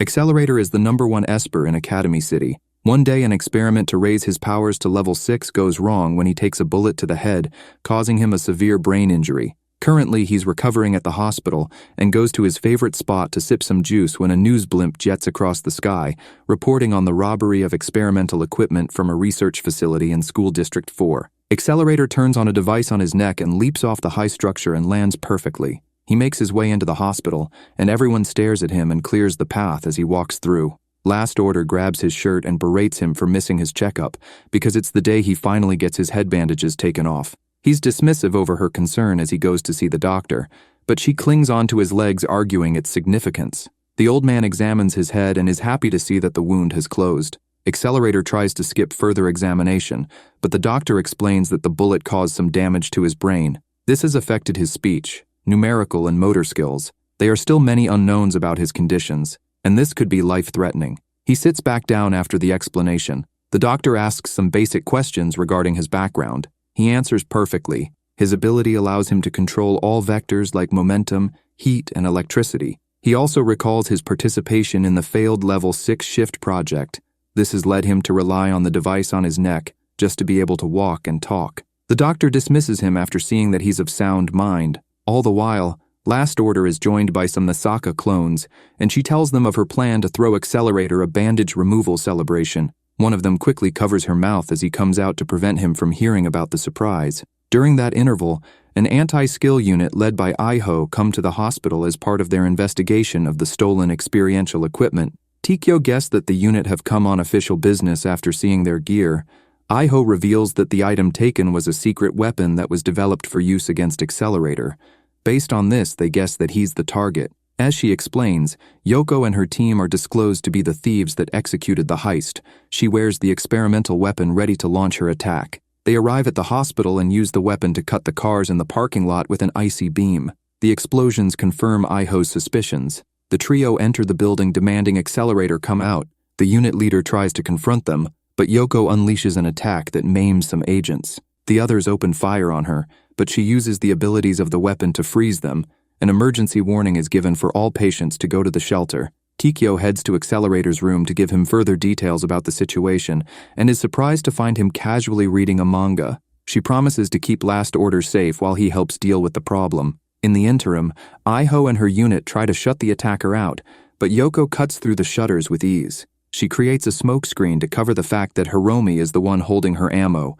Accelerator is the #1 esper in Academy City. One day, an experiment to raise his powers to level 6 goes wrong when he takes a bullet to the head, causing him a severe brain injury. Currently, he's recovering at the hospital and goes to his favorite spot to sip some juice when a news blimp jets across the sky, reporting on the robbery of experimental equipment from a research facility in School District 4. Accelerator turns on a device on his neck and leaps off the high structure and lands perfectly. He makes his way into the hospital, and everyone stares at him and clears the path as he walks through. Last Order grabs his shirt and berates him for missing his checkup, because it's the day he finally gets his head bandages taken off. He's dismissive over her concern as he goes to see the doctor, but she clings onto his legs, arguing its significance. The old man examines his head and is happy to see that the wound has closed. Accelerator tries to skip further examination, but the doctor explains that the bullet caused some damage to his brain. This has affected his speech, numerical and motor skills. There are still many unknowns about his conditions, and this could be life-threatening. He sits back down after the explanation. The doctor asks some basic questions regarding his background. He answers perfectly. His ability allows him to control all vectors like momentum, heat, and electricity. He also recalls his participation in the failed Level 6 shift project. This has led him to rely on the device on his neck just to be able to walk and talk. The doctor dismisses him after seeing that he's of sound mind. All the while, Last Order is joined by some Nasaka clones, and she tells them of her plan to throw Accelerator a bandage removal celebration. One of them quickly covers her mouth as he comes out to prevent him from hearing about the surprise. During that interval, an anti-skill unit led by Iho come to the hospital as part of their investigation of the stolen experiential equipment. Tikyo guessed that the unit have come on official business after seeing their gear. Iho reveals that the item taken was a secret weapon that was developed for use against Accelerator. Based on this, they guess that he's the target. As she explains, Yoko and her team are disclosed to be the thieves that executed the heist. She wears the experimental weapon ready to launch her attack. They arrive at the hospital and use the weapon to cut the cars in the parking lot with an icy beam. The explosions confirm Iho's suspicions. The trio enter the building demanding Accelerator come out. The unit leader tries to confront them, but Yoko unleashes an attack that maims some agents. The others open fire on her, but she uses the abilities of the weapon to freeze them. An emergency warning is given for all patients to go to the shelter. Tikyo heads to Accelerator's room to give him further details about the situation, and is surprised to find him casually reading a manga. She promises to keep Last Order safe while he helps deal with the problem. In the interim, Iho and her unit try to shut the attacker out, but Yoko cuts through the shutters with ease. She creates a smokescreen to cover the fact that Hiromi is the one holding her ammo.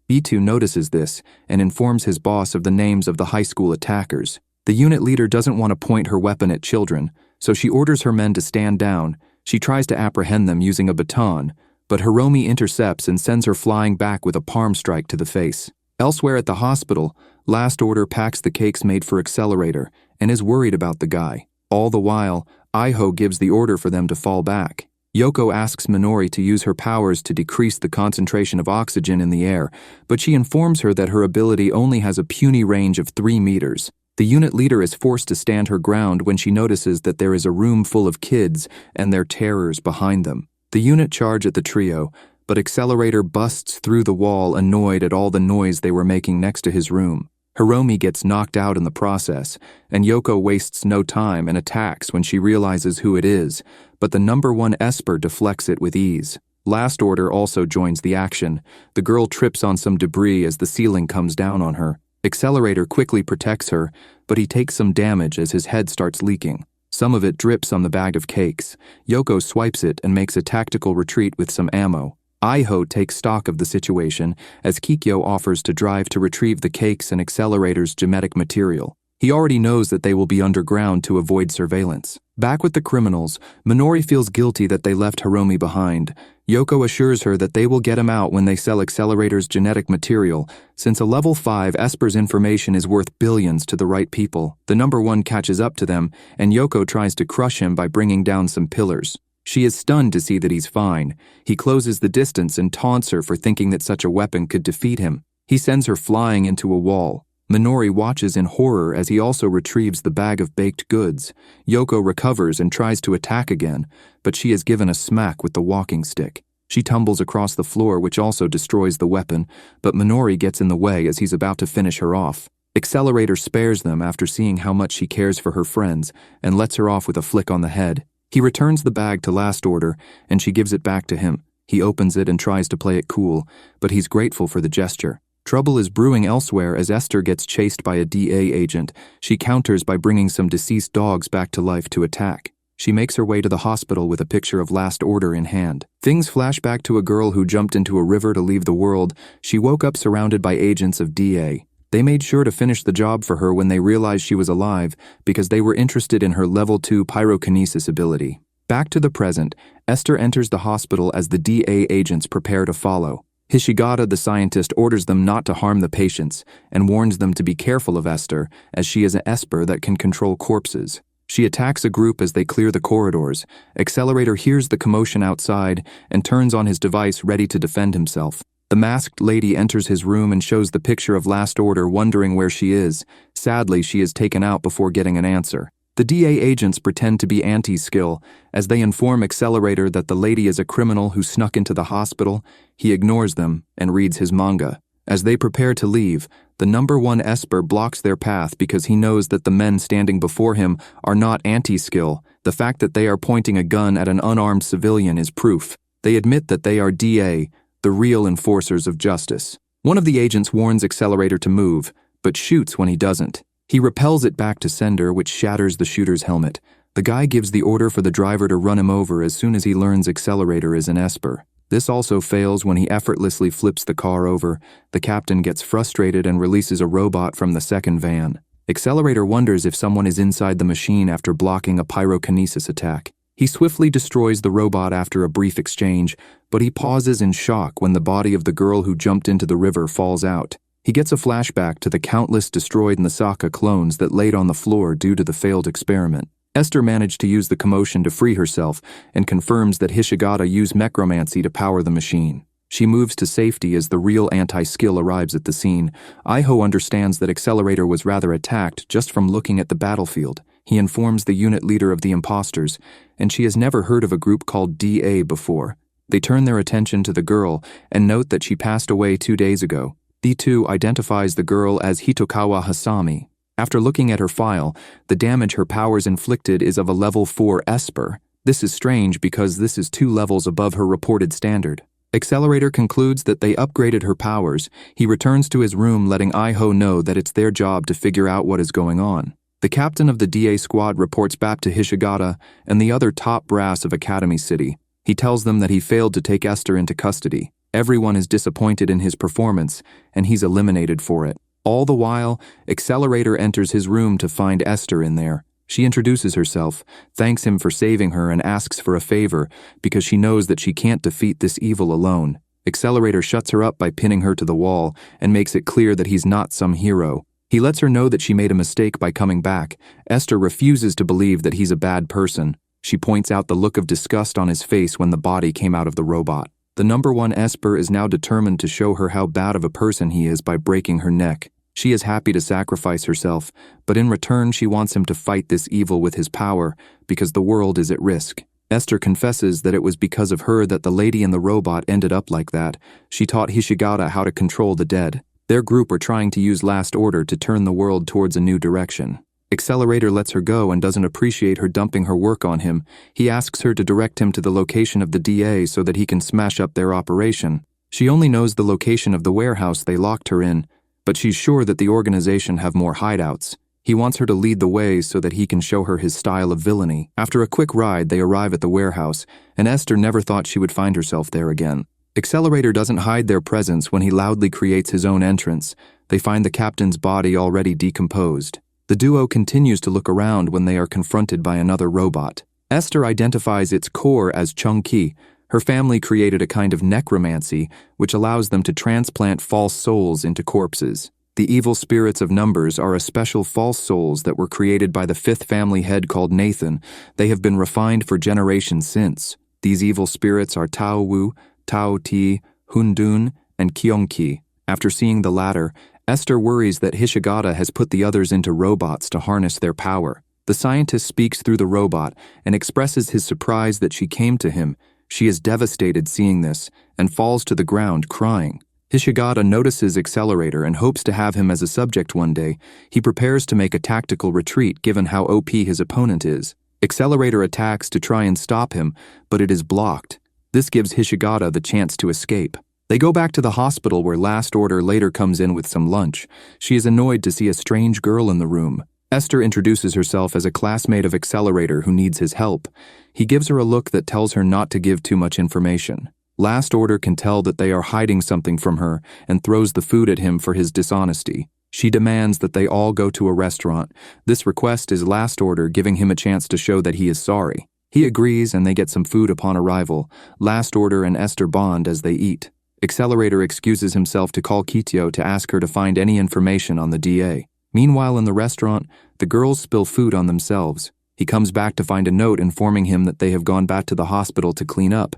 Itu notices this and informs his boss of the names of the high school attackers. The unit leader doesn't want to point her weapon at children, so she orders her men to stand down. She tries to apprehend them using a baton, but Hiromi intercepts and sends her flying back with a palm strike to the face. Elsewhere at the hospital, Last Order packs the cakes made for Accelerator and is worried about the guy. All the while, Iho gives the order for them to fall back. Yoko asks Minori to use her powers to decrease the concentration of oxygen in the air, but she informs her that her ability only has a puny range of 3 meters. The unit leader is forced to stand her ground when she notices that there is a room full of kids and their terrors behind them. The unit charge at the trio, but Accelerator busts through the wall, annoyed at all the noise they were making next to his room. Hiromi gets knocked out in the process, and Yoko wastes no time and attacks when she realizes who it is, but the #1 esper deflects it with ease. Last Order also joins the action. The girl trips on some debris as the ceiling comes down on her. Accelerator quickly protects her, but he takes some damage as his head starts leaking. Some of it drips on the bag of cakes. Yoko swipes it and makes a tactical retreat with some ammo. Iho takes stock of the situation as Kikyo offers to drive to retrieve the cakes and Accelerator's genetic material. He already knows that they will be underground to avoid surveillance. Back with the criminals, Minori feels guilty that they left Hiromi behind. Yoko assures her that they will get him out when they sell Accelerator's genetic material. Since a level 5 Esper's information is worth billions to the right people, the #1 catches up to them, and Yoko tries to crush him by bringing down some pillars. She is stunned to see that he's fine. He closes the distance and taunts her for thinking that such a weapon could defeat him. He sends her flying into a wall. Minori watches in horror as he also retrieves the bag of baked goods. Yoko recovers and tries to attack again, but she is given a smack with the walking stick. She tumbles across the floor, which also destroys the weapon, but Minori gets in the way as he's about to finish her off. Accelerator spares them after seeing how much she cares for her friends and lets her off with a flick on the head. He returns the bag to last order, and she gives it back to him. He opens it and tries to play it cool, but he's grateful for the gesture. Trouble is brewing elsewhere as Esther gets chased by a DA agent. She counters by bringing some deceased dogs back to life to attack. She makes her way to the hospital with a picture of last order in hand. Things flash back to a girl who jumped into a river to leave the world. She woke up surrounded by agents of DA. They made sure to finish the job for her when they realized she was alive because they were interested in her level 2 pyrokinesis ability. Back to the present, Esther enters the hospital as the DA agents prepare to follow. Hishigata, the scientist, orders them not to harm the patients and warns them to be careful of Esther as she is an esper that can control corpses. She attacks a group as they clear the corridors. Accelerator hears the commotion outside and turns on his device ready to defend himself. The masked lady enters his room and shows the picture of last order, wondering where she is. Sadly, she is taken out before getting an answer. The DA agents pretend to be anti-skill as they inform Accelerator that the lady is a criminal who snuck into the hospital. He ignores them and reads his manga. As they prepare to leave, the number 1 esper blocks their path because he knows that the men standing before him are not anti-skill. The fact that they are pointing a gun at an unarmed civilian is proof. They admit that they are DA, the real enforcers of justice. One of the agents warns Accelerator to move, but shoots when he doesn't. He repels it back to sender, which shatters the shooter's helmet. The guy gives the order for the driver to run him over as soon as he learns Accelerator is an esper. This also fails when he effortlessly flips the car over. The captain gets frustrated and releases a robot from the second van. Accelerator wonders if someone is inside the machine after blocking a pyrokinesis attack. He swiftly destroys the robot after a brief exchange, but he pauses in shock when the body of the girl who jumped into the river falls out. He gets a flashback to the countless destroyed Nasaka clones that laid on the floor due to the failed experiment. Esther managed to use the commotion to free herself and confirms that Hishigata used necromancy to power the machine. She moves to safety as the real anti-skill arrives at the scene. Iho understands that Accelerator was rather attacked just from looking at the battlefield. He informs the unit leader of the imposters, and she has never heard of a group called DA before. They turn their attention to the girl and note that she passed away 2 days ago. D2 identifies the girl as Hitokawa Hasami. After looking at her file, the damage her powers inflicted is of a level 4 esper. This is strange because this is 2 levels above her reported standard. Accelerator concludes that they upgraded her powers. He returns to his room, letting Iho know that it's their job to figure out what is going on. The captain of the DA squad reports back to Hishigata and the other top brass of Academy City. He tells them that he failed to take Esther into custody. Everyone is disappointed in his performance, and he's eliminated for it. All the while, Accelerator enters his room to find Esther in there. She introduces herself, thanks him for saving her, and asks for a favor because she knows that she can't defeat this evil alone. Accelerator shuts her up by pinning her to the wall and makes it clear that he's not some hero. He lets her know that she made a mistake by coming back. Esther refuses to believe that he's a bad person. She points out the look of disgust on his face when the body came out of the robot. The number 1 esper is now determined to show her how bad of a person he is by breaking her neck. She is happy to sacrifice herself, but in return she wants him to fight this evil with his power because the world is at risk. Esther confesses that it was because of her that the lady in the robot ended up like that. She taught Hishigata how to control the dead. Their group are trying to use last order to turn the world towards a new direction. Accelerator lets her go and doesn't appreciate her dumping her work on him. He asks her to direct him to the location of the DA so that he can smash up their operation. She only knows the location of the warehouse they locked her in, but she's sure that the organization have more hideouts. He wants her to lead the way so that he can show her his style of villainy. After a quick ride, they arrive at the warehouse, and Esther never thought she would find herself there again. Accelerator doesn't hide their presence when he loudly creates his own entrance. They find the captain's body already decomposed. The duo continues to look around when they are confronted by another robot. Esther identifies its core as Chunki. Her family created a kind of necromancy, which allows them to transplant false souls into corpses. The evil spirits of numbers are a special false souls that were created by the 5th family head called Nathan. They have been refined for generations since. These evil spirits are Tao Wu, Tao Ti, Hundun, and Kyongki. After seeing the latter, Esther worries that Hishigata has put the others into robots to harness their power. The scientist speaks through the robot and expresses his surprise that she came to him. She is devastated seeing this and falls to the ground crying. Hishigata notices Accelerator and hopes to have him as a subject one day. He prepares to make a tactical retreat given how OP his opponent is. Accelerator attacks to try and stop him, but it is blocked. This gives Hishigata the chance to escape. They go back to the hospital where Last Order later comes in with some lunch. She is annoyed to see a strange girl in the room. Esther introduces herself as a classmate of Accelerator who needs his help. He gives her a look that tells her not to give too much information. Last Order can tell that they are hiding something from her and throws the food at him for his dishonesty. She demands that they all go to a restaurant. This request is Last Order giving him a chance to show that he is sorry. He agrees and they get some food upon arrival. Last Order and Esther bond as they eat. Accelerator excuses himself to call Kitio to ask her to find any information on the DA. Meanwhile, in the restaurant, the girls spill food on themselves. He comes back to find a note informing him that they have gone back to the hospital to clean up.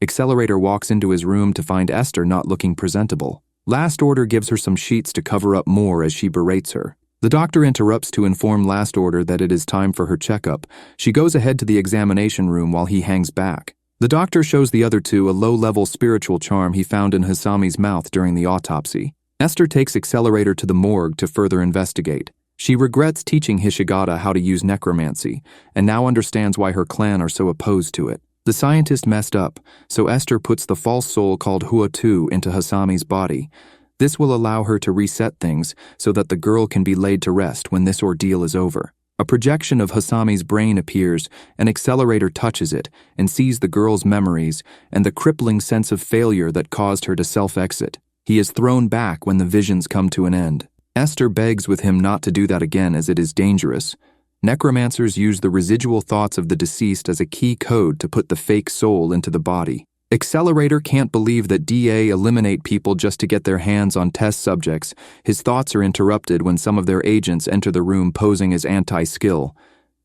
Accelerator walks into his room to find Esther not looking presentable. Last Order gives her some sheets to cover up more as she berates her. The doctor interrupts to inform Last Order that it is time for her checkup. She goes ahead to the examination room while he hangs back. The doctor shows the other two a low-level spiritual charm he found in Hasami's mouth during the autopsy. Esther takes Accelerator to the morgue to further investigate. She regrets teaching Hishigata how to use necromancy, and now understands why her clan are so opposed to it. The scientist messed up, so Esther puts the false soul called Huatu into Hasami's body. This will allow her to reset things so that the girl can be laid to rest when this ordeal is over. A projection of Hasami's brain appears, and Accelerator touches it and sees the girl's memories and the crippling sense of failure that caused her to self-exit. He is thrown back when the visions come to an end. Esther begs with him not to do that again as it is dangerous. Necromancers use the residual thoughts of the deceased as a key code to put the fake soul into the body. Accelerator can't believe that DA eliminate people just to get their hands on test subjects. His thoughts are interrupted when some of their agents enter the room posing as anti-skill.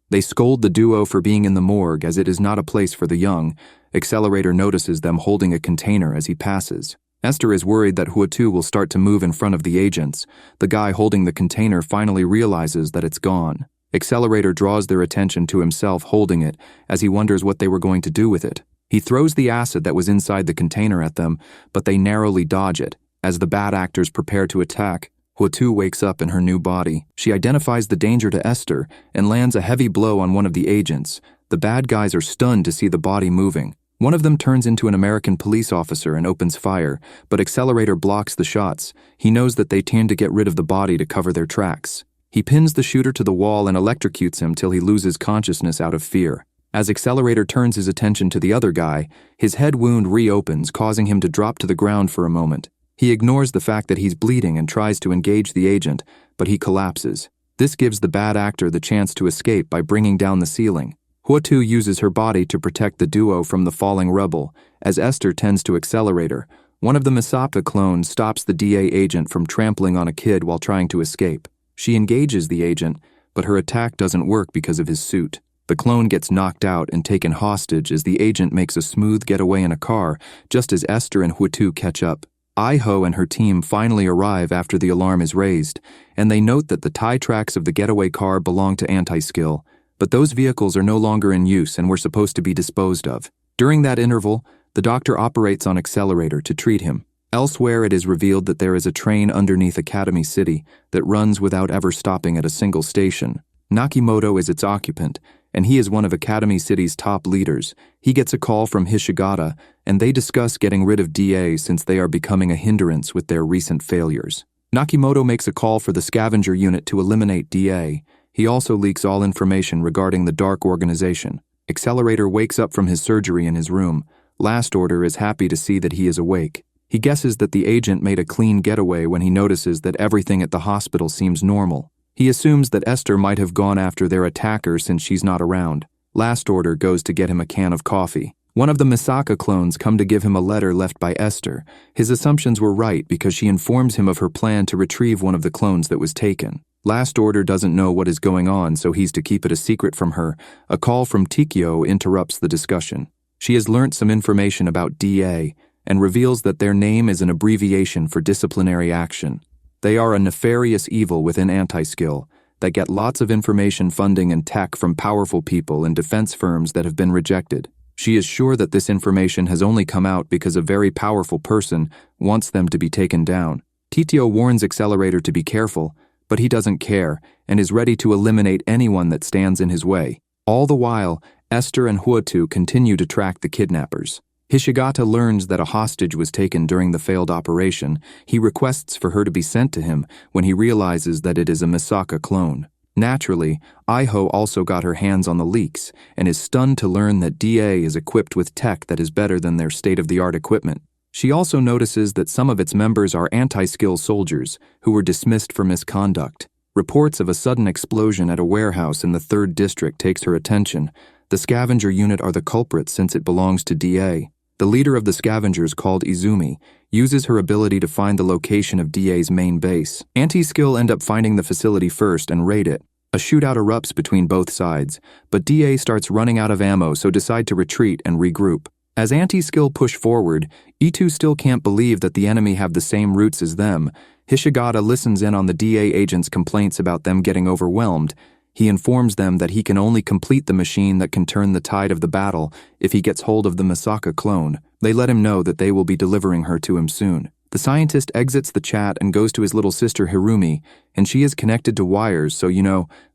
They scold the duo for being in the morgue as it is not a place for the young. Accelerator notices them holding a container as he passes. Esther is worried that Huatu will start to move in front of the agents. The guy holding the container finally realizes that it's gone. Accelerator draws their attention to himself holding it as he wonders what they were going to do with it. He throws the acid that was inside the container at them, but they narrowly dodge it. As the bad actors prepare to attack, Huatu wakes up in her new body. She identifies the danger to Esther and lands a heavy blow on one of the agents. The bad guys are stunned to see the body moving. One of them turns into an American police officer and opens fire, but Accelerator blocks the shots. He knows that they tend to get rid of the body to cover their tracks. He pins the shooter to the wall and electrocutes him till he loses consciousness out of fear. As Accelerator turns his attention to the other guy, his head wound reopens, causing him to drop to the ground for a moment. He ignores the fact that he's bleeding and tries to engage the agent, but he collapses. This gives the bad actor the chance to escape by bringing down the ceiling. Huatu uses her body to protect the duo from the falling rubble. As Esther tends to Accelerator, one of the Misaka clones stops the DA agent from trampling on a kid while trying to escape. She engages the agent, but her attack doesn't work because of his suit. The clone gets knocked out and taken hostage as the agent makes a smooth getaway in a car, just as Esther and Huatu catch up. Iho and her team finally arrive after the alarm is raised, and they note that the tie tracks of the getaway car belong to Anti-Skill, but those vehicles are no longer in use and were supposed to be disposed of. During that interval, the doctor operates on Accelerator to treat him. Elsewhere, it is revealed that there is a train underneath Academy City that runs without ever stopping at a single station. Nakimoto is its occupant, and he is one of Academy City's top leaders. He gets a call from Hishigata, and they discuss getting rid of DA since they are becoming a hindrance with their recent failures. Nakimoto makes a call for the Scavenger unit to eliminate DA. He also leaks all information regarding the Dark Organization. Accelerator wakes up from his surgery in his room. Last Order is happy to see that he is awake. He guesses that the agent made a clean getaway when he notices that everything at the hospital seems normal. He assumes that Esther might have gone after their attacker since she's not around. Last Order goes to get him a can of coffee. One of the Misaka clones come to give him a letter left by Esther. His assumptions were right because she informs him of her plan to retrieve one of the clones that was taken. Last Order doesn't know what is going on, so he's to keep it a secret from her. A call from Tikio interrupts the discussion. She has learnt some information about DA and reveals that their name is an abbreviation for disciplinary action. They are a nefarious evil within Anti-Skill that get lots of information, funding, and tech from powerful people and defense firms that have been rejected. She is sure that this information has only come out because a very powerful person wants them to be taken down. Titio warns Accelerator to be careful, but he doesn't care and is ready to eliminate anyone that stands in his way. All the while, Esther and Huatu continue to track the kidnappers. Hishigata learns that a hostage was taken during the failed operation. He requests for her to be sent to him when he realizes that it is a Misaka clone. Naturally, Iho also got her hands on the leaks and is stunned to learn that DA is equipped with tech that is better than their state-of-the-art equipment. She also notices that some of its members are anti-skill soldiers who were dismissed for misconduct. Reports of a sudden explosion at a warehouse in the 3rd District takes her attention. The Scavenger unit are the culprits since it belongs to DA. The leader of the Scavengers, called Izumi, uses her ability to find the location of DA's main base. Anti-Skill end up finding the facility first and raid it. A shootout erupts between both sides, but DA starts running out of ammo, so decide to retreat and regroup. As Anti-Skill push forward, E2 still can't believe that the enemy have the same roots as them. Hishigata listens in on the DA agents' complaints about them getting overwhelmed. He informs them that he can only complete the machine that can turn the tide of the battle if he gets hold of the Misaka clone. They let him know that they will be delivering her to him soon. The scientist exits the chat and goes to his little sister Hirumi, and she is connected to wires, so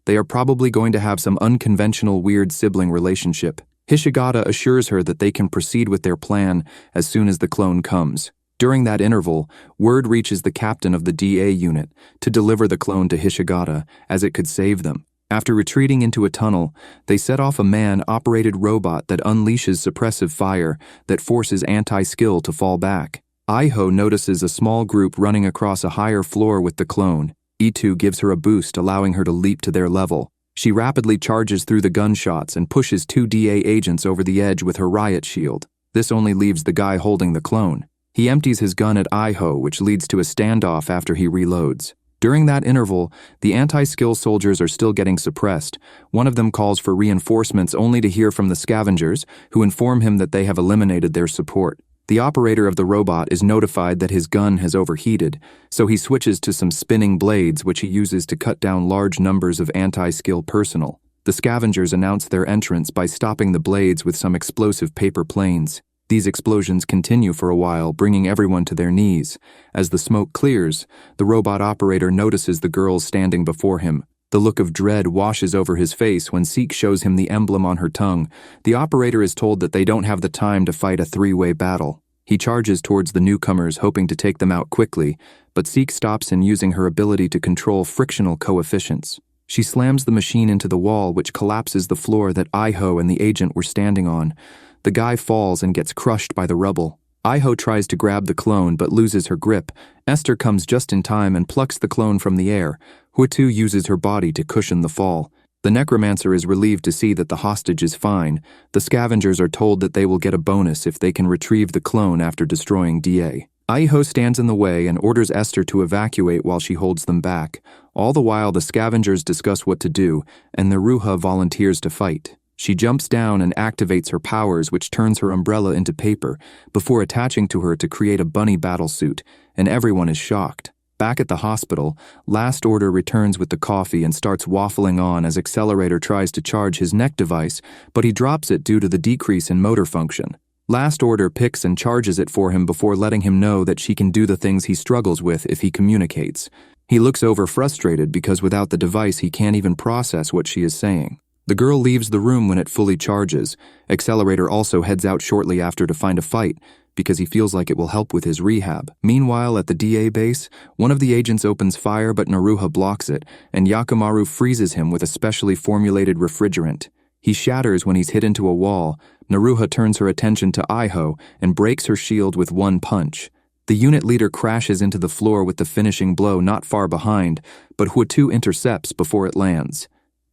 they are probably going to have some unconventional weird sibling relationship. Hishigata assures her that they can proceed with their plan as soon as the clone comes. During that interval, word reaches the captain of the DA unit to deliver the clone to Hishigata, as it could save them. After retreating into a tunnel, they set off a man-operated robot that unleashes suppressive fire that forces Anti-Skill to fall back. Iho notices a small group running across a higher floor with the clone. E2 gives her a boost, allowing her to leap to their level. She rapidly charges through the gunshots and pushes 2 DA agents over the edge with her riot shield. This only leaves the guy holding the clone. He empties his gun at Iho, which leads to a standoff after he reloads. During that interval, the anti-skill soldiers are still getting suppressed. One of them calls for reinforcements only to hear from the Scavengers, who inform him that they have eliminated their support. The operator of the robot is notified that his gun has overheated, so he switches to some spinning blades which he uses to cut down large numbers of anti-skill personnel. The Scavengers announce their entrance by stopping the blades with some explosive paper planes. These explosions continue for a while, bringing everyone to their knees. As the smoke clears, the robot operator notices the girls standing before him. The look of dread washes over his face when Seek shows him the emblem on her tongue. The operator is told that they don't have the time to fight a 3-way battle. He charges towards the newcomers, hoping to take them out quickly, but Seek stops him using her ability to control frictional coefficients. She slams the machine into the wall, which collapses the floor that Iho and the agent were standing on. The guy falls and gets crushed by the rubble. Iho tries to grab the clone but loses her grip. Esther comes just in time and plucks the clone from the air. Huatu uses her body to cushion the fall. The necromancer is relieved to see that the hostage is fine. The Scavengers are told that they will get a bonus if they can retrieve the clone after destroying DA. Iho stands in the way and orders Esther to evacuate while she holds them back. All the while, the Scavengers discuss what to do, and Naruha volunteers to fight. She jumps down and activates her powers, which turns her umbrella into paper, before attaching to her to create a bunny battlesuit, and everyone is shocked. Back at the hospital, Last Order returns with the coffee and starts waffling on as Accelerator tries to charge his neck device, but he drops it due to the decrease in motor function. Last Order picks and charges it for him before letting him know that she can do the things he struggles with if he communicates. He looks over frustrated because without the device he can't even process what she is saying. The girl leaves the room when it fully charges. Accelerator also heads out shortly after to find a fight, because he feels like it will help with his rehab. Meanwhile, at the DA base, one of the agents opens fire but Naruha blocks it, and Yakumaru freezes him with a specially formulated refrigerant. He shatters when he's hit into a wall. Naruha turns her attention to Iho and breaks her shield with one punch. The unit leader crashes into the floor with the finishing blow not far behind, but Huatu intercepts before it lands.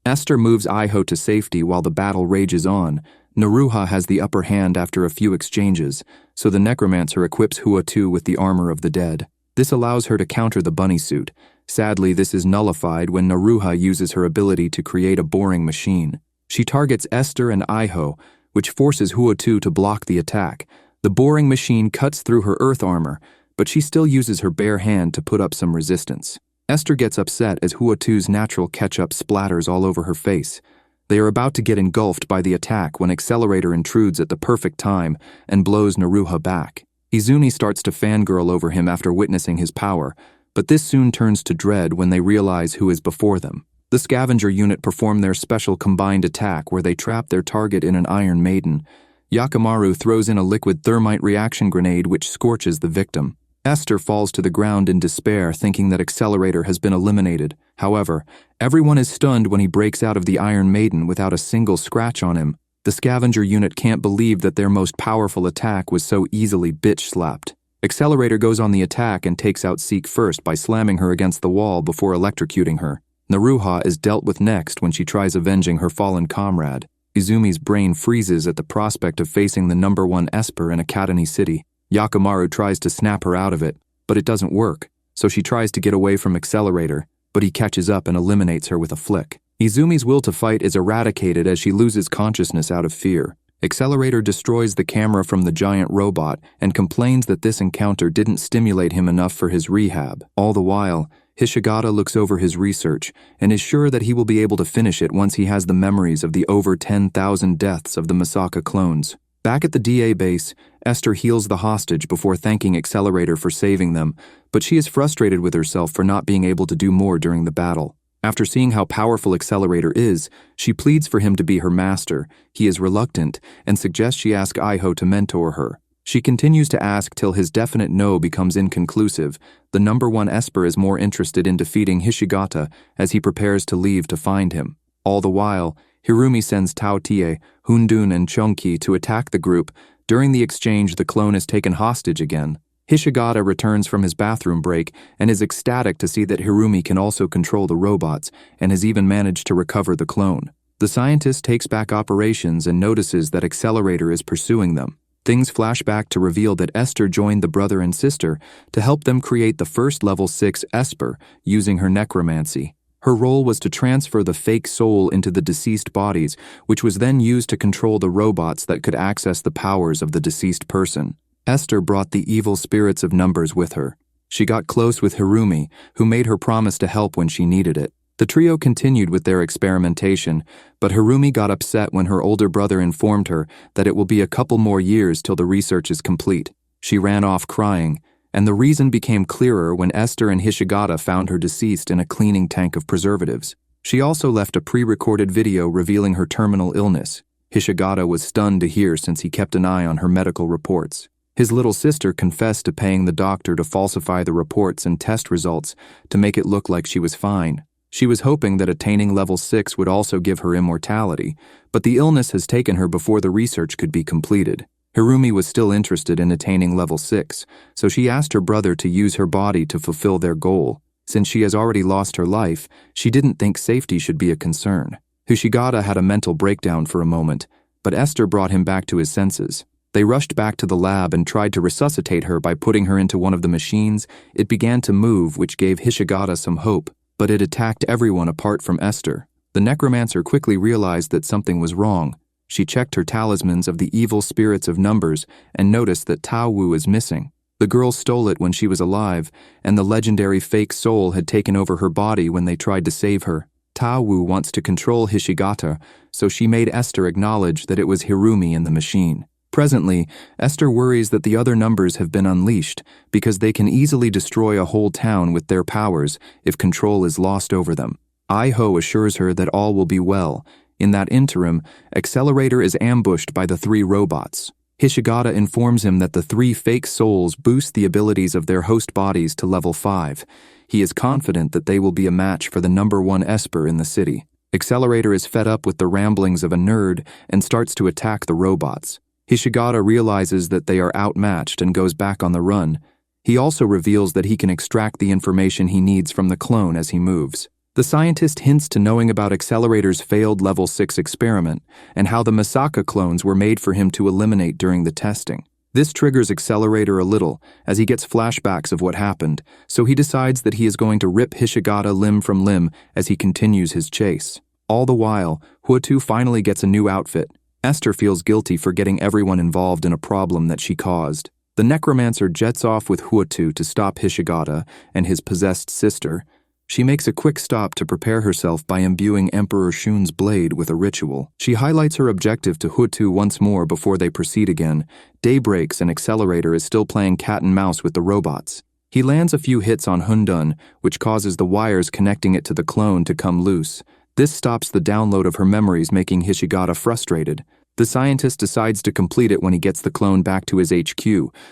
Esther moves Iho to safety while the battle rages on. Naruha has the upper hand after a few exchanges, so the necromancer equips Huatu with the armor of the dead. This allows her to counter the bunny suit. Sadly, this is nullified when Naruha uses her ability to create a boring machine. She targets Esther and Iho, which forces Huatu to block the attack. The boring machine cuts through her earth armor, but she still uses her bare hand to put up some resistance. Esther gets upset as Huatu's natural ketchup splatters all over her face. They are about to get engulfed by the attack when Accelerator intrudes at the perfect time and blows Naruha back. Izumi starts to fangirl over him after witnessing his power, but this soon turns to dread when they realize who is before them. The Scavenger unit perform their special combined attack where they trap their target in an Iron Maiden. Yakimaru throws in a liquid thermite reaction grenade which scorches the victim. Esther falls to the ground in despair, thinking that Accelerator has been eliminated. However, everyone is stunned when he breaks out of the Iron Maiden without a single scratch on him. The Scavenger unit can't believe that their most powerful attack was so easily bitch-slapped. Accelerator goes on the attack and takes out Seek first by slamming her against the wall before electrocuting her. Naruha is dealt with next when she tries avenging her fallen comrade. Izumi's brain freezes at the prospect of facing the #1 esper in Academy City. Yakimaru tries to snap her out of it, but it doesn't work, so she tries to get away from Accelerator, but he catches up and eliminates her with a flick. Izumi's will to fight is eradicated as she loses consciousness out of fear. Accelerator destroys the camera from the giant robot and complains that this encounter didn't stimulate him enough for his rehab. All the while, Hishigata looks over his research and is sure that he will be able to finish it once he has the memories of the over 10,000 deaths of the Masaka clones. Back at the DA base, Esther heals the hostage before thanking Accelerator for saving them, but she is frustrated with herself for not being able to do more during the battle. After seeing how powerful Accelerator is, she pleads for him to be her master. He is reluctant and suggests she ask Iho to mentor her. She continues to ask till his definite no becomes inconclusive. The #1 esper is more interested in defeating Hishigata as he prepares to leave to find him. All the while, Hirumi sends Taotie, Hundun, and Chonki to attack the group. During the exchange, the clone is taken hostage again. Hishigata returns from his bathroom break and is ecstatic to see that Hirumi can also control the robots and has even managed to recover the clone. The scientist takes back operations and notices that Accelerator is pursuing them. Things flash back to reveal that Esther joined the brother and sister to help them create the first level 6 esper using her necromancy. Her role was to transfer the fake soul into the deceased bodies, which was then used to control the robots that could access the powers of the deceased person. Esther brought the evil spirits of numbers with her. She got close with Hirumi, who made her promise to help when she needed it. The trio continued with their experimentation, but Hirumi got upset when her older brother informed her that it will be a couple more years till the research is complete. She ran off crying, and the reason became clearer when Esther and Hishigata found her deceased in a cleaning tank of preservatives. She also left a pre-recorded video revealing her terminal illness. Hishigata was stunned to hear since he kept an eye on her medical reports. His little sister confessed to paying the doctor to falsify the reports and test results to make it look like she was fine. She was hoping that attaining level 6 would also give her immortality, but the illness has taken her before the research could be completed. Hirumi was still interested in attaining level 6, so she asked her brother to use her body to fulfill their goal. Since she has already lost her life, she didn't think safety should be a concern. Hishigata had a mental breakdown for a moment, but Esther brought him back to his senses. They rushed back to the lab and tried to resuscitate her by putting her into one of the machines. It began to move, which gave Hishigata some hope, but it attacked everyone apart from Esther. The necromancer quickly realized that something was wrong. She checked her talismans of the evil spirits of numbers and noticed that Tao Wu is missing. The girl stole it when she was alive, and the legendary fake soul had taken over her body when they tried to save her. Tao Wu wants to control Hishigata, so she made Esther acknowledge that it was Hirumi in the machine. Presently, Esther worries that the other numbers have been unleashed because they can easily destroy a whole town with their powers if control is lost over them. Iho assures her that all will be well. In that interim, Accelerator is ambushed by the 3 robots. Hishigata informs him that the 3 fake souls boost the abilities of their host bodies to level 5. He is confident that they will be a match for the #1 esper in the city. Accelerator is fed up with the ramblings of a nerd and starts to attack the robots. Hishigata realizes that they are outmatched and goes back on the run. He also reveals that he can extract the information he needs from the clone as he moves. The scientist hints to knowing about Accelerator's failed level 6 experiment and how the Masaka clones were made for him to eliminate during the testing. This triggers Accelerator a little as he gets flashbacks of what happened, so he decides that he is going to rip Hishigata limb from limb as he continues his chase. All the while, Huotu finally gets a new outfit. Esther feels guilty for getting everyone involved in a problem that she caused. The necromancer jets off with Huotu to stop Hishigata and his possessed sister. She makes a quick stop to prepare herself by imbuing Emperor Shun's blade with a ritual. She highlights her objective to Huotu once more before they proceed again. Day breaks and Accelerator is still playing cat and mouse with the robots. He lands a few hits on Hundun, which causes the wires connecting it to the clone to come loose. This stops the download of her memories, making Hishigata frustrated. The scientist decides to complete it when he gets the clone back to his HQ,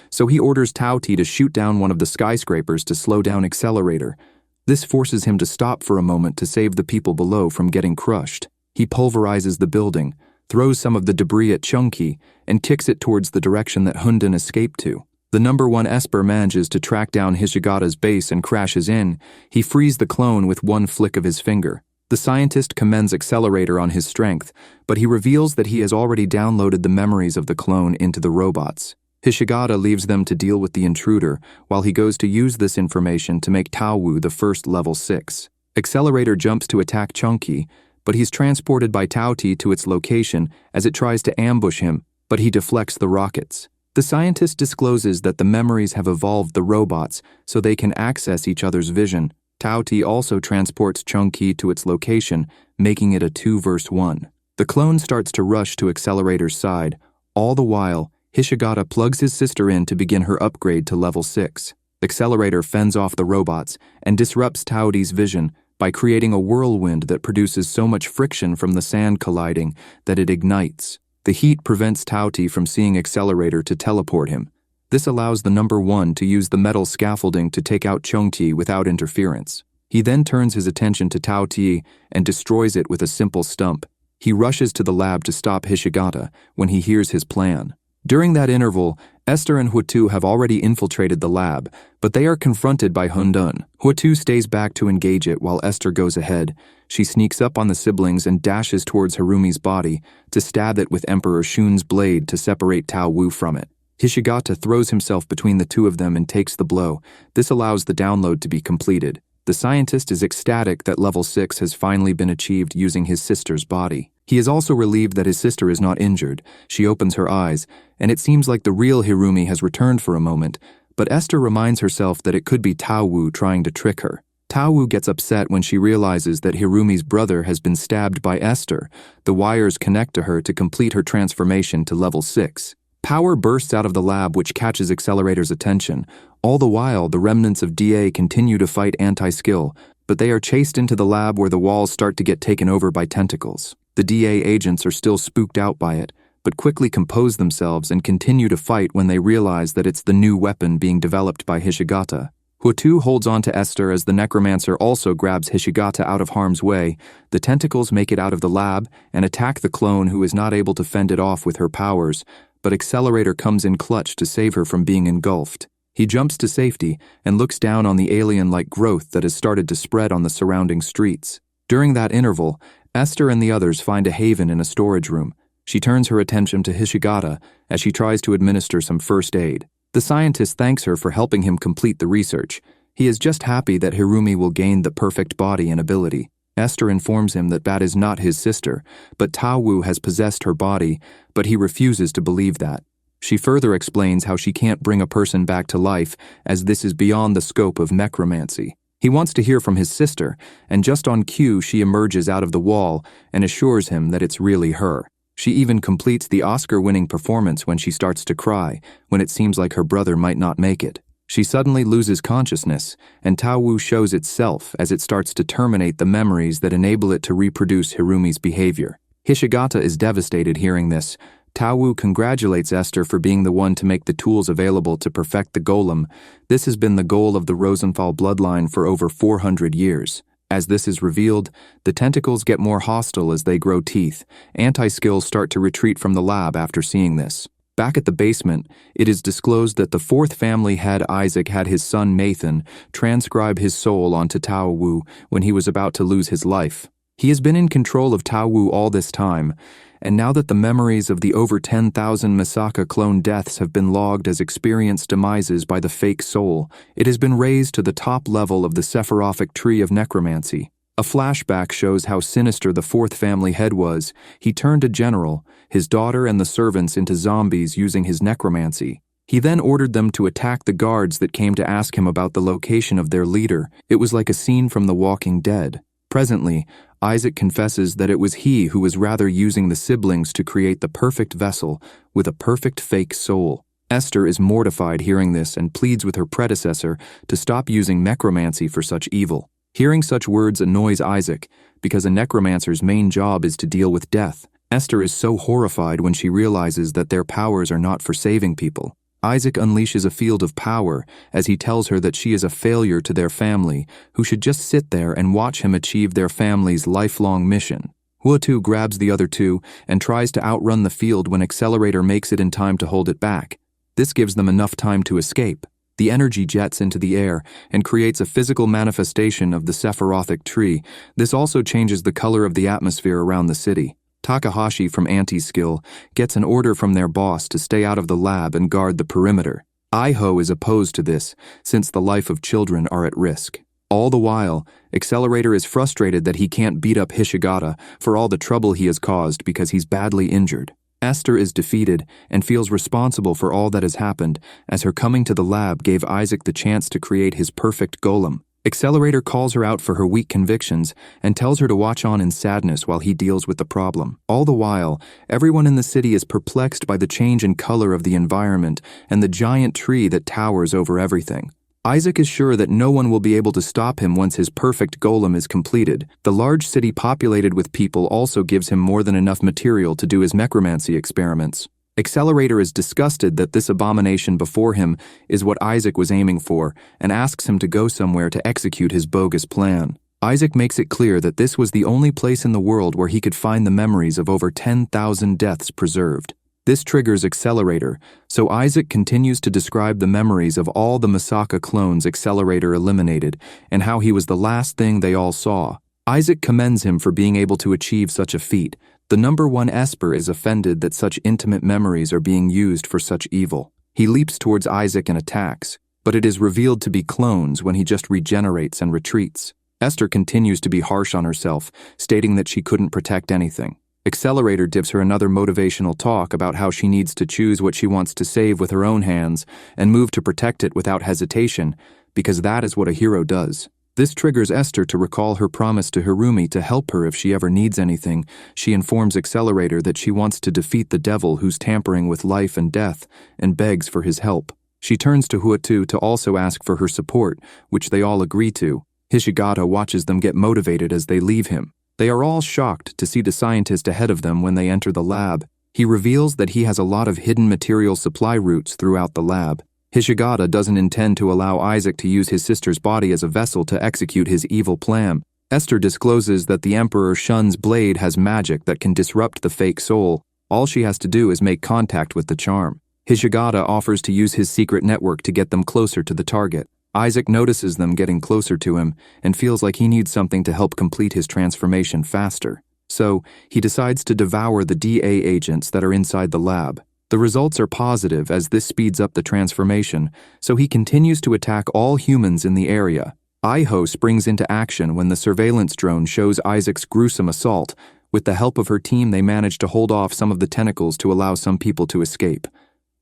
so he orders Toasty to shoot down one of the skyscrapers to slow down Accelerator. This forces him to stop for a moment to save the people below from getting crushed. He pulverizes the building, throws some of the debris at Chunky, and kicks it towards the direction that Hundun escaped to. The number 1 esper manages to track down Hishigata's base and crashes in. He frees the clone with one flick of his finger. The scientist commends Accelerator on his strength, but he reveals that he has already downloaded the memories of the clone into the robots. Hishigata leaves them to deal with the intruder, while he goes to use this information to make Taowu the first level 6. Accelerator jumps to attack Chunky, but he's transported by Toasty to its location as it tries to ambush him, but he deflects the rockets. The scientist discloses that the memories have evolved the robots so they can access each other's vision. Toasty also transports Chunky to its location, making it a 2 versus 1. The clone starts to rush to Accelerator's side. All the while, Hishigata plugs his sister in to begin her upgrade to level 6. Accelerator fends off the robots and disrupts Toasty's vision by creating a whirlwind that produces so much friction from the sand colliding that it ignites. The heat prevents Toasty from seeing Accelerator to teleport him. This allows the number 1 to use the metal scaffolding to take out Chunky without interference. He then turns his attention to Toasty and destroys it with a simple stump. He rushes to the lab to stop Hishigata when he hears his plan. During that interval, Esther and Huatu have already infiltrated the lab, but they are confronted by Hundun. Huatu stays back to engage it while Esther goes ahead. She sneaks up on the siblings and dashes towards Harumi's body to stab it with Emperor Shun's blade to separate Taowu from it. Hishigata throws himself between the two of them and takes the blow. This allows the download to be completed. The scientist is ecstatic that level 6 has finally been achieved using his sister's body. He is also relieved that his sister is not injured. She opens her eyes, and it seems like the real Hirumi has returned for a moment, but Esther reminds herself that it could be Taowu trying to trick her. Taowu gets upset when she realizes that Hirumi's brother has been stabbed by Esther. The wires connect to her to complete her transformation to level 6. Power bursts out of the lab, which catches Accelerator's attention. All the while, the remnants of DA continue to fight anti-skill, but they are chased into the lab where the walls start to get taken over by tentacles. The DA agents are still spooked out by it, but quickly compose themselves and continue to fight when they realize that it's the new weapon being developed by Hishigata. Huatu holds on to Esther as the necromancer also grabs Hishigata out of harm's way. The tentacles make it out of the lab and attack the clone, who is not able to fend it off with her powers, but Accelerator comes in clutch to save her from being engulfed. He jumps to safety and looks down on the alien-like growth that has started to spread on the surrounding streets. During that interval, Esther and the others find a haven in a storage room. She turns her attention to Hishigata as she tries to administer some first aid. The scientist thanks her for helping him complete the research. He is just happy that Hirumi will gain the perfect body and ability. Esther informs him that is not his sister, but Taowu has possessed her body, but he refuses to believe that. She further explains how she can't bring a person back to life, as this is beyond the scope of necromancy. He wants to hear from his sister, and just on cue she emerges out of the wall and assures him that it's really her. She even completes the Oscar-winning performance when she starts to cry, when it seems like her brother might not make it. She suddenly loses consciousness, and Taowu shows itself as it starts to terminate the memories that enable it to reproduce Hirumi's behavior. Hishigata is devastated hearing this. Taowu congratulates Esther for being the one to make the tools available to perfect the golem. This has been the goal of the Rosenthal bloodline for over 400 years. As this is revealed, the tentacles get more hostile as they grow teeth. Anti-skills start to retreat from the lab after seeing this. Back at the basement, it is disclosed that the fourth family head Isaac had his son Nathan transcribe his soul onto Taowu when he was about to lose his life. He has been in control of Taowu all this time, and now that the memories of the over 10,000 Misaka clone deaths have been logged as experienced demises by the fake soul, it has been raised to the top level of the Sephirothic tree of necromancy. A flashback shows how sinister the fourth family head was. He turned a general, his daughter and the servants into zombies using his necromancy. He then ordered them to attack the guards that came to ask him about the location of their leader. It was like a scene from The Walking Dead. Presently, Isaac confesses that it was he who was rather using the siblings to create the perfect vessel with a perfect fake soul. Esther is mortified hearing this and pleads with her predecessor to stop using necromancy for such evil. Hearing such words annoys Isaac, because a necromancer's main job is to deal with death. Esther is so horrified when she realizes that their powers are not for saving people. Isaac unleashes a field of power as he tells her that she is a failure to their family, who should just sit there and watch him achieve their family's lifelong mission. Huatu grabs the other two and tries to outrun the field when Accelerator makes it in time to hold it back. This gives them enough time to escape. The energy jets into the air and creates a physical manifestation of the Sephirothic tree. This also changes the color of the atmosphere around the city. Takahashi from Anti-Skill gets an order from their boss to stay out of the lab and guard the perimeter. Iho is opposed to this, since the life of children are at risk. All the while, Accelerator is frustrated that he can't beat up Hishigata for all the trouble he has caused because he's badly injured. Esther is defeated and feels responsible for all that has happened, as her coming to the lab gave Isaac the chance to create his perfect golem. Accelerator calls her out for her weak convictions and tells her to watch on in sadness while he deals with the problem. All the while, everyone in the city is perplexed by the change in color of the environment and the giant tree that towers over everything. Isaac is sure that no one will be able to stop him once his perfect golem is completed. The large city populated with people also gives him more than enough material to do his necromancy experiments. Accelerator is disgusted that this abomination before him is what Isaac was aiming for and asks him to go somewhere to execute his bogus plan. Isaac makes it clear that this was the only place in the world where he could find the memories of over 10,000 deaths preserved. This triggers Accelerator, so Isaac continues to describe the memories of all the Masaka clones Accelerator eliminated and how he was the last thing they all saw. Isaac commends him for being able to achieve such a feat. The number one esper is offended that such intimate memories are being used for such evil. He leaps towards Isaac and attacks, but it is revealed to be clones when he just regenerates and retreats. Esther continues to be harsh on herself, stating that she couldn't protect anything. Accelerator gives her another motivational talk about how she needs to choose what she wants to save with her own hands and move to protect it without hesitation, because that is what a hero does. This triggers Esther to recall her promise to Hirumi to help her if she ever needs anything. She informs Accelerator that she wants to defeat the devil who's tampering with life and death and begs for his help. She turns to Huatu to also ask for her support, which they all agree to. Hishigata watches them get motivated as they leave him. They are all shocked to see the scientist ahead of them when they enter the lab. He reveals that he has a lot of hidden material supply routes throughout the lab. Hishigata doesn't intend to allow Isaac to use his sister's body as a vessel to execute his evil plan. Esther discloses that the Emperor Shun's blade has magic that can disrupt the fake soul. All she has to do is make contact with the charm. Hishigata offers to use his secret network to get them closer to the target. Isaac notices them getting closer to him and feels like he needs something to help complete his transformation faster. So, he decides to devour the DA agents that are inside the lab. The results are positive as this speeds up the transformation, so he continues to attack all humans in the area. Iho springs into action when the surveillance drone shows Isaac's gruesome assault. With the help of her team, they manage to hold off some of the tentacles to allow some people to escape.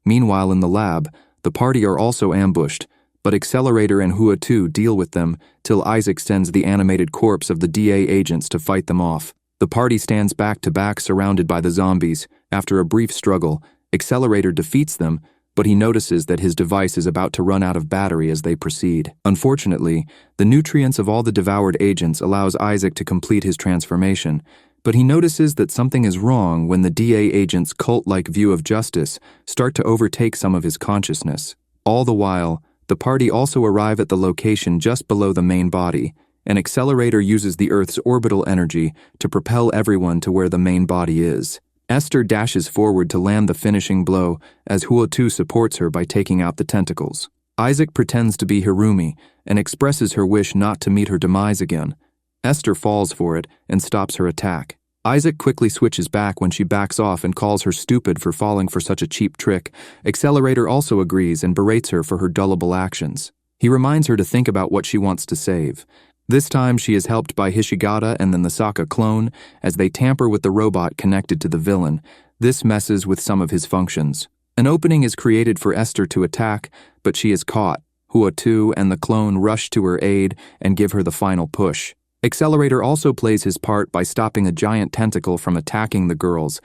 Meanwhile, in the lab, the party are also ambushed, but Accelerator and Huatu deal with them till Isaac sends the animated corpse of the DA agents to fight them off. The party stands back to back surrounded by the zombies. After a brief struggle, Accelerator defeats them, but he notices that his device is about to run out of battery as they proceed. Unfortunately, the nutrients of all the devoured agents allows Isaac to complete his transformation, but he notices that something is wrong when the DA agent's cult-like view of justice start to overtake some of his consciousness. All the while, the party also arrive at the location just below the main body, and Accelerator uses the Earth's orbital energy to propel everyone to where the main body is. Esther dashes forward to land the finishing blow as Huatu supports her by taking out the tentacles. Isaac pretends to be Hirumi and expresses her wish not to meet her demise again. Esther falls for it and stops her attack. Isaac quickly switches back when she backs off and calls her stupid for falling for such a cheap trick. Accelerator also agrees and berates her for her gullible actions. He reminds her to think about what she wants to save. This time she is helped by Hishigata and the Masaka clone as they tamper with the robot connected to the villain. This messes with some of his functions. An opening is created for Esther to attack, but she is caught. Huatu and the clone rush to her aid and give her the final push. Accelerator also plays his part by stopping a giant tentacle from attacking the girls.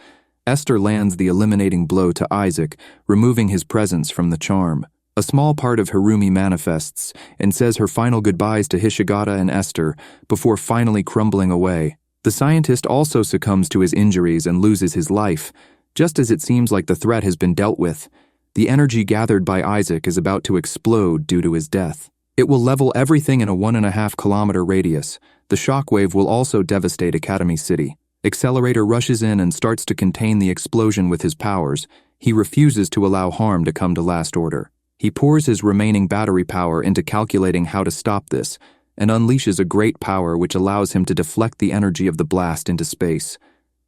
Esther lands the eliminating blow to Isaac, removing his presence from the charm. A small part of Harumi manifests and says her final goodbyes to Hishigata and Esther before finally crumbling away. The scientist also succumbs to his injuries and loses his life. Just as it seems like the threat has been dealt with, the energy gathered by Isaac is about to explode due to his death. It will level everything in a 1.5-kilometer radius. The shockwave will also devastate Academy City. Accelerator rushes in and starts to contain the explosion with his powers. He refuses to allow harm to come to last order. He pours his remaining battery power into calculating how to stop this, and unleashes a great power which allows him to deflect the energy of the blast into space.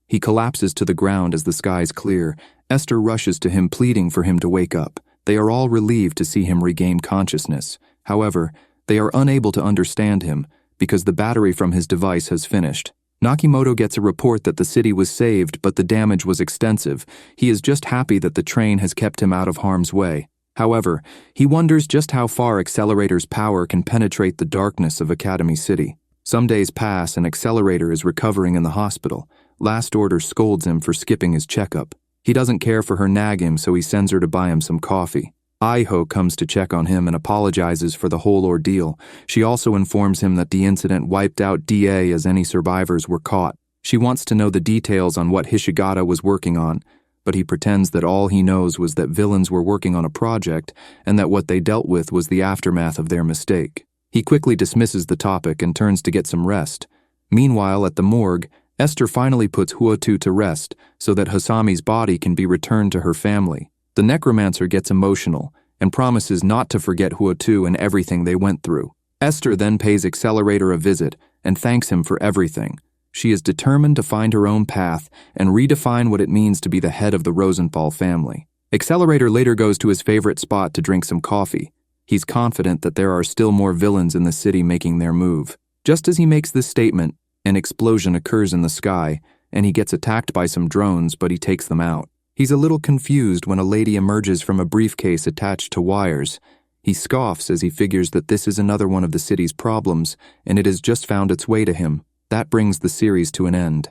He collapses to the ground as the skies clear. Esther rushes to him, pleading for him to wake up. They are all relieved to see him regain consciousness. However, they are unable to understand him, because the battery from his device has finished. Nakimoto gets a report that the city was saved, but the damage was extensive. He is just happy that the train has kept him out of harm's way. However, he wonders just how far Accelerator's power can penetrate the darkness of Academy City. Some days pass and Accelerator is recovering in the hospital. Last Order scolds him for skipping his checkup. He doesn't care for her nag him, so he sends her to buy him some coffee. Aiho comes to check on him and apologizes for the whole ordeal. She also informs him that the incident wiped out DA as any survivors were caught. She wants to know the details on what Hishigata was working on, but he pretends that all he knows was that villains were working on a project and that what they dealt with was the aftermath of their mistake. He quickly dismisses the topic and turns to get some rest. Meanwhile, at the morgue, Esther finally puts Huotu to rest so that Hasami's body can be returned to her family. The necromancer gets emotional and promises not to forget Huotu and everything they went through. Esther then pays Accelerator a visit and thanks him for everything. She is determined to find her own path and redefine what it means to be the head of the Rosenthal family. Accelerator later goes to his favorite spot to drink some coffee. He's confident that there are still more villains in the city making their move. Just as he makes this statement, an explosion occurs in the sky, and he gets attacked by some drones, but he takes them out. He's a little confused when a lady emerges from a briefcase attached to wires. He scoffs as he figures that this is another one of the city's problems, and it has just found its way to him. That brings the series to an end.